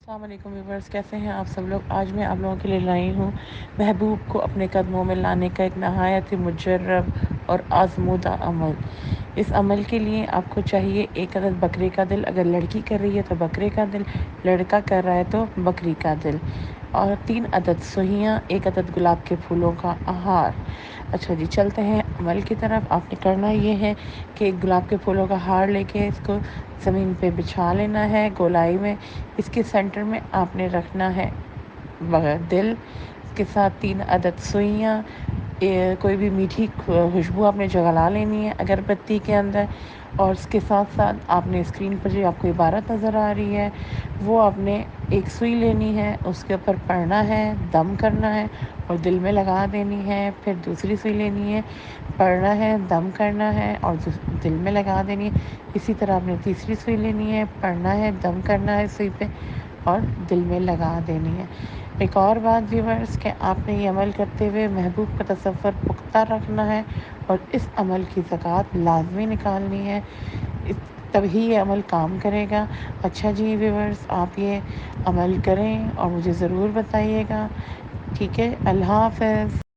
السلام علیکم ویورز، کیسے ہیں آپ سب لوگ؟ آج میں آپ لوگوں کے لیے لائی ہوں محبوب کو اپنے قدموں میں لانے کا ایک نہایت ہی مجرب اور آزمودہ عمل۔ اس عمل کے لیے آپ کو چاہیے 1 عدد بکرے کا دل، اگر لڑکی کر رہی ہے تو بکرے کا دل، لڑکا کر رہا ہے تو بکری کا دل، اور 3 عدد سوئیاں، 1 عدد گلاب کے پھولوں کا ہار۔ اچھا جی، چلتے ہیں عمل کی طرف۔ آپ نے کرنا یہ ہے کہ ایک گلاب کے پھولوں کا ہار لے کے اس کو زمین پہ بچھا لینا ہے گولائی میں۔ اس کے سینٹر میں آپ نے رکھنا ہے دل، اس کے ساتھ 3 عدد سوئیاں، کوئی بھی میٹھی خوشبو آپ نے جلا لینی ہے اگربتی کے اندر، اور اس کے ساتھ ساتھ آپ نے اسکرین پر جو آپ کو عبارت نظر آ رہی ہے وہ آپ نے ایک سوئی لینی ہے، اس کے اوپر پڑھنا ہے، دم کرنا ہے اور دل میں لگا دینی ہے۔ پھر دوسری سوئی لینی ہے، پڑھنا ہے، دم کرنا ہے اور دل میں لگا دینی ہے۔ اسی طرح آپ نے تیسری سوئی لینی ہے، پڑھنا ہے، دم کرنا ہے سوئی پہ اور دل میں لگا دینی ہے۔ ایک اور بات ویورز کہ آپ نے یہ عمل کرتے ہوئے محبوب کا تصور پختہ رکھنا ہے اور اس عمل کی زکوٰۃ لازمی نکالنی ہے، تبھی یہ عمل کام کرے گا۔ اچھا جی ویورز، آپ یہ عمل کریں اور مجھے ضرور بتائیے گا۔ ٹھیک ہے، اللہ حافظ۔